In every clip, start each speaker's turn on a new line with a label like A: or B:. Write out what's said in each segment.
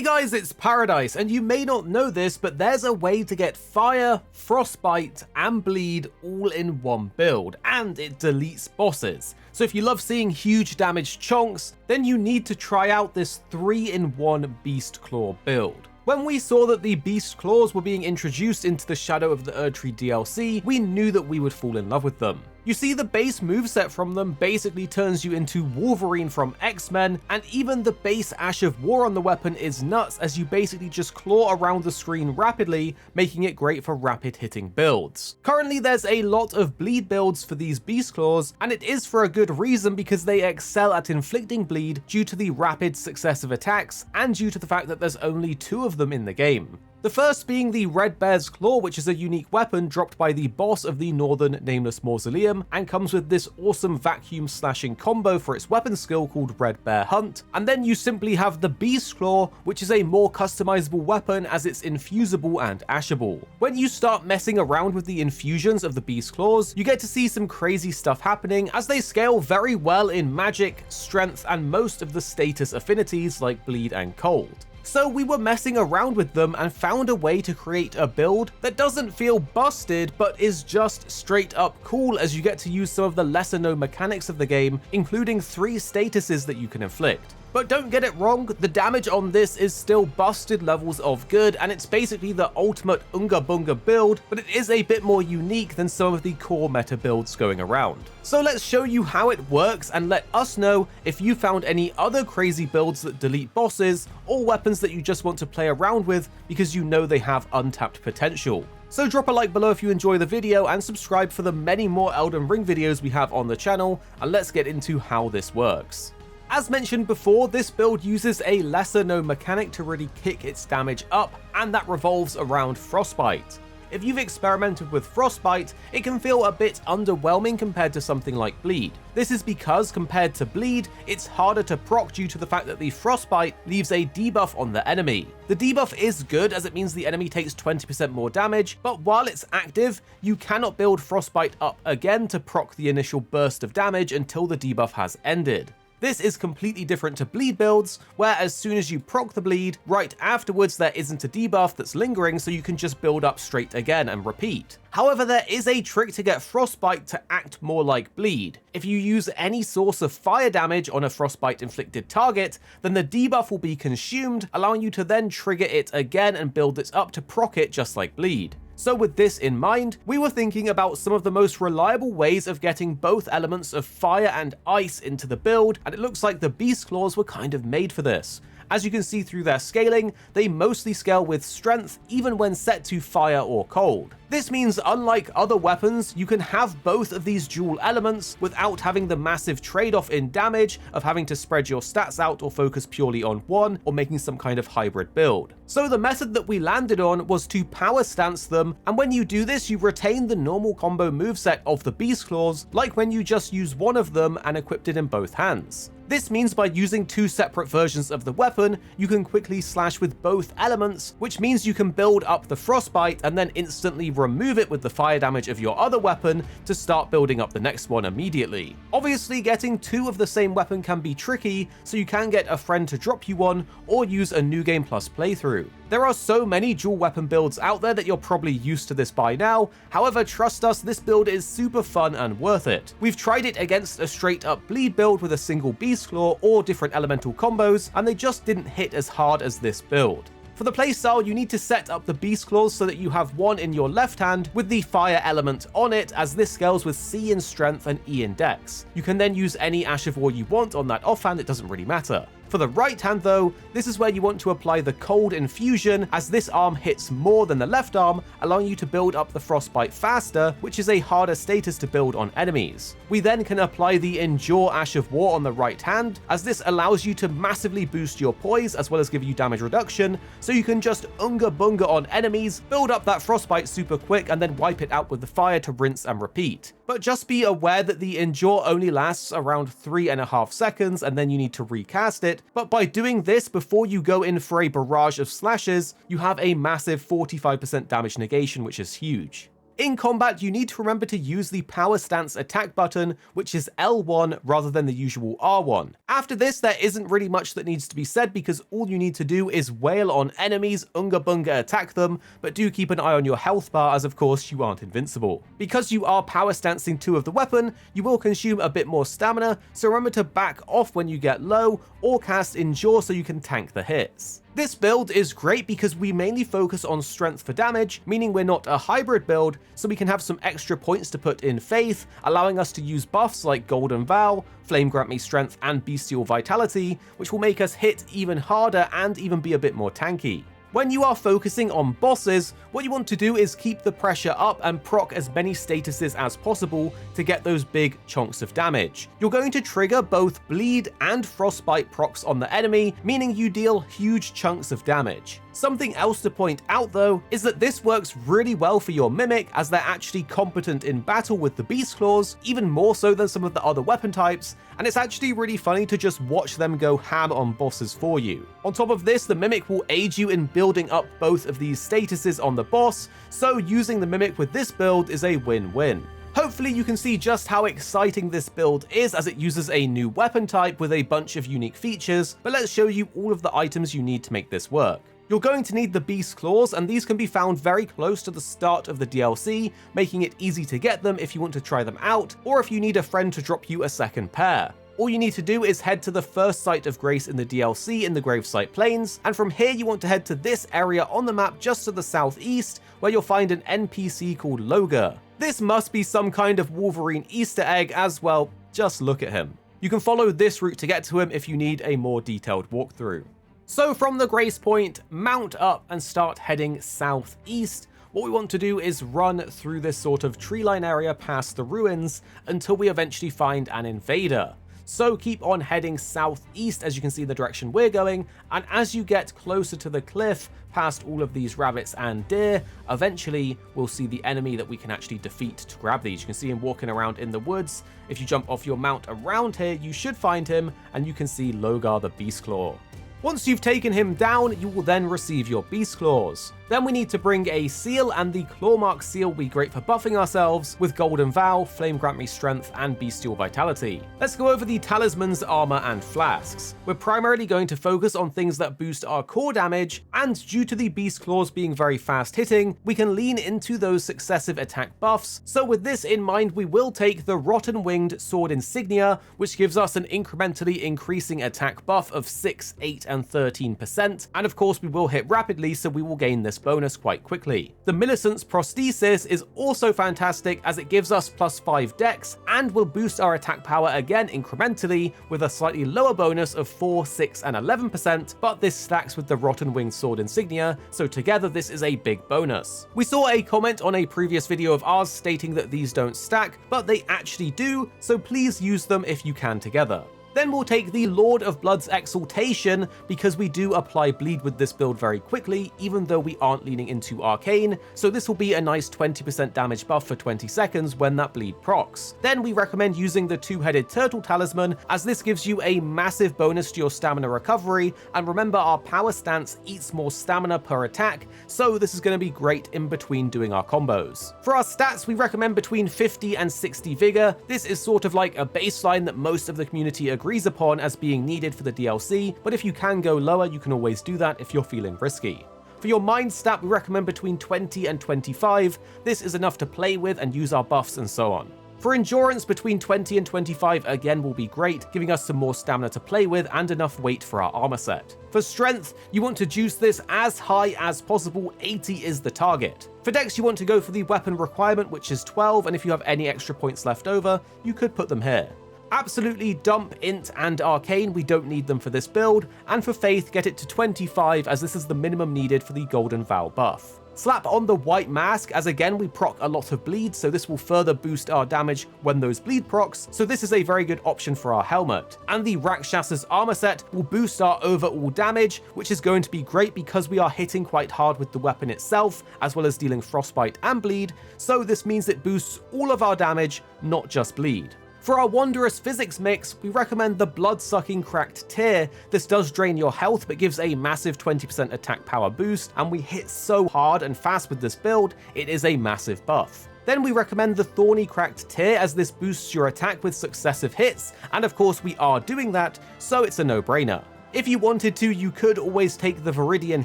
A: Hey guys, it's Paradise, and you may not know this, but there's a way to get Fire, Frostbite, and Bleed all in one build, and it deletes bosses. So if you love seeing huge damage chonks, then you need to try out this 3-in-1 Beast Claw build. When we saw that the Beast Claws were being introduced into the Shadow of the Erdtree DLC, we knew that we would fall in love with them. You see, the base moveset from them basically turns you into Wolverine from X-Men, and even the base Ash of War on the weapon is nuts, as you basically just claw around the screen rapidly, making it great for rapid hitting builds. Currently there's a lot of bleed builds for these Beast Claws, and it is for a good reason, because they excel at inflicting bleed due to the rapid successive attacks, and due to the fact that there's only 2 of them in the game. The first being the Red Bear's Claw, which is a unique weapon dropped by the boss of the Northern Nameless Mausoleum, and comes with this awesome vacuum slashing combo for its weapon skill called Red Bear Hunt. And then you simply have the Beast Claw, which is a more customizable weapon as it's infusible and ashable. When you start messing around with the infusions of the Beast Claws, you get to see some crazy stuff happening, as they scale very well in magic, strength, and most of the status affinities like bleed and cold. So we were messing around with them and found a way to create a build that doesn't feel busted, but is just straight up cool, as you get to use some of the lesser known mechanics of the game, including 3 statuses that you can inflict. But don't get it wrong, the damage on this is still busted levels of good, and it's basically the ultimate Unga Bunga build, but it is a bit more unique than some of the core meta builds going around. So let's show you how it works, and let us know if you found any other crazy builds that delete bosses, or weapons that you just want to play around with because you know they have untapped potential. So drop a like below if you enjoy the video, and subscribe for the many more Elden Ring videos we have on the channel, and let's get into how this works. As mentioned before, this build uses a lesser known mechanic to really kick its damage up, and that revolves around Frostbite. If you've experimented with Frostbite, it can feel a bit underwhelming compared to something like Bleed. This is because compared to Bleed, it's harder to proc due to the fact that the Frostbite leaves a debuff on the enemy. The debuff is good, as it means the enemy takes 20% more damage, but while it's active, you cannot build Frostbite up again to proc the initial burst of damage until the debuff has ended. This is completely different to bleed builds, where as soon as you proc the bleed, right afterwards there isn't a debuff that's lingering, so you can just build up straight again and repeat. However, there is a trick to get Frostbite to act more like bleed. If you use any source of fire damage on a Frostbite inflicted target, then the debuff will be consumed, allowing you to then trigger it again and build it up to proc it just like bleed. So with this in mind, we were thinking about some of the most reliable ways of getting both elements of fire and ice into the build, and it looks like the Beast Claws were kind of made for this. As you can see through their scaling, they mostly scale with strength even when set to fire or cold. This means, unlike other weapons, you can have both of these dual elements without having the massive trade-off in damage of having to spread your stats out or focus purely on one, or making some kind of hybrid build. So the method that we landed on was to power stance them, and when you do this, you retain the normal combo moveset of the Beast Claws, like when you just use one of them and equipped it in both hands. This means by using 2 separate versions of the weapon, you can quickly slash with both elements, which means you can build up the Frostbite and then instantly remove it with the fire damage of your other weapon to start building up the next one immediately. Obviously, getting 2 of the same weapon can be tricky, so you can get a friend to drop you one, or use a New Game Plus playthrough. There are so many dual weapon builds out there that you're probably used to this by now. However, trust us, this build is super fun and worth it. We've tried it against a straight up bleed build with a single Beast Claw or different elemental combos, and they just didn't hit as hard as this build. For the playstyle, you need to set up the Beast Claws so that you have one in your left hand with the fire element on it, as this scales with C in strength and E in dex. You can then use any Ash of War you want on that offhand, it doesn't really matter. For the right hand though, this is where you want to apply the cold infusion, as this arm hits more than the left arm, allowing you to build up the Frostbite faster, which is a harder status to build on enemies. We then can apply the Endure Ash of War on the right hand, as this allows you to massively boost your poise as well as give you damage reduction, so you can just Unga Bunga on enemies, build up that Frostbite super quick, and then wipe it out with the fire to rinse and repeat. But just be aware that the Endure only lasts around 3.5 seconds, and then you need to recast it. But by doing this before you go in for a barrage of slashes, you have a massive 45% damage negation, which is huge. In combat, you need to remember to use the power stance attack button, which is L1 rather than the usual R1. After this, there isn't really much that needs to be said because all you need to do is wail on enemies, unga bunga attack them, but do keep an eye on your health bar as of course you aren't invincible. Because you are power stancing 2 of the weapon, you will consume a bit more stamina, so remember to back off when you get low or cast Endure so you can tank the hits. This build is great because we mainly focus on strength for damage, meaning we're not a hybrid build, so we can have some extra points to put in Faith, allowing us to use buffs like Golden Vow, Flame Grant Me Strength, and Bestial Vitality, which will make us hit even harder and even be a bit more tanky. When you are focusing on bosses, what you want to do is keep the pressure up and proc as many statuses as possible to get those big chunks of damage. You're going to trigger both bleed and frostbite procs on the enemy, meaning you deal huge chunks of damage. Something else to point out though is that this works really well for your Mimic as they're actually competent in battle with the Beast Claws, even more so than some of the other weapon types, and it's actually really funny to just watch them go ham on bosses for you. On top of this, the Mimic will aid you in building up both of these statuses on the boss, so using the Mimic with this build is a win-win. Hopefully you can see just how exciting this build is as it uses a new weapon type with a bunch of unique features, but let's show you all of the items you need to make this work. You're going to need the Beast Claws, and these can be found very close to the start of the DLC, making it easy to get them if you want to try them out, or if you need a friend to drop you a second pair. All you need to do is head to the first site of grace in the DLC in the Gravesite Plains, and from here you want to head to this area on the map just to the southeast, where you'll find an NPC called Logar. This must be some kind of Wolverine Easter egg as well, just look at him. You can follow this route to get to him if you need a more detailed walkthrough. So from the Grace Point, mount up and start heading southeast. What we want to do is run through this sort of tree line area past the ruins until we eventually find an invader. So keep on heading southeast as you can see in the direction we're going, and as you get closer to the cliff, past all of these rabbits and deer, eventually we'll see the enemy that we can actually defeat to grab these. You can see him walking around in the woods. If you jump off your mount around here, you should find him, and you can see Logar the Beast Claw. Once you've taken him down, you will then receive your Beast Claws. Then we need to bring a seal, and the Clawmark seal will be great for buffing ourselves with Golden Vow, Flame Grant Me Strength, and Bestial Vitality. Let's go over the talismans, armor, and flasks. We're primarily going to focus on things that boost our core damage, and due to the Beast Claws being very fast hitting, we can lean into those successive attack buffs. So with this in mind, we will take the Rotten Winged Sword Insignia, which gives us an incrementally increasing attack buff of 6, 8, and 13%, and of course we will hit rapidly, so we will gain this bonus quite quickly. The Millicent's Prosthesis is also fantastic as it gives us +5 dex and will boost our attack power again incrementally with a slightly lower bonus of 4, 6, and 11%, but this stacks with the Rotten Winged Sword Insignia, so together this is a big bonus. We saw a comment on a previous video of ours stating that these don't stack, but they actually do, so please use them if you can together. Then we'll take the Lord of Blood's Exaltation, because we do apply bleed with this build very quickly, even though we aren't leaning into Arcane, so this will be a nice 20% damage buff for 20 seconds when that bleed procs. Then we recommend using the Two-Headed Turtle Talisman, as this gives you a massive bonus to your stamina recovery, and remember our power stance eats more stamina per attack, so this is going to be great in between doing our combos. For our stats, we recommend between 50 and 60 Vigor. This is sort of like a baseline that most of the community agrees upon as being needed for the DLC, but if you can go lower, you can always do that if you're feeling risky. For your mind stat, we recommend between 20 and 25. This is enough to play with and use our buffs and so on. For endurance, between 20 and 25 again will be great, giving us some more stamina to play with and enough weight for our armor set. For strength, you want to juice this as high as possible, 80 is the target. For dex, you want to go for the weapon requirement, which is 12, and if you have any extra points left over, you could put them here. Absolutely dump Int and Arcane, we don't need them for this build, and for Faith, get it to 25 as this is the minimum needed for the Golden Vow buff. Slap on the White Mask, as again we proc a lot of bleed, so this will further boost our damage when those bleed procs, so this is a very good option for our helmet. And the Rakshas's armor set will boost our overall damage, which is going to be great because we are hitting quite hard with the weapon itself, as well as dealing frostbite and bleed, so this means it boosts all of our damage, not just bleed. For our Wondrous Physics mix, we recommend the Blood-Sucking Cracked Tear. This does drain your health, but gives a massive 20% attack power boost, and we hit so hard and fast with this build, it is a massive buff. Then we recommend the Thorny Cracked tier, as this boosts your attack with successive hits, and of course we are doing that, so it's a no-brainer. If you wanted to, you could always take the Viridian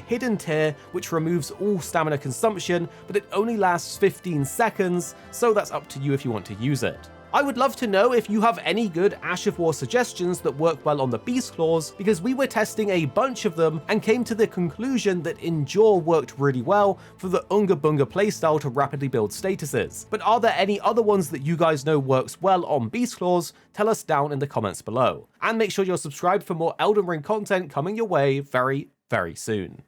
A: Hidden tier, which removes all stamina consumption, but it only lasts 15 seconds, so that's up to you if you want to use it. I would love to know if you have any good Ash of War suggestions that work well on the Beast Claws, because we were testing a bunch of them and came to the conclusion that Endure worked really well for the Unga Bunga playstyle to rapidly build statuses. But are there any other ones that you guys know works well on Beast Claws? Tell us down in the comments below. And make sure you're subscribed for more Elden Ring content coming your way very, very soon.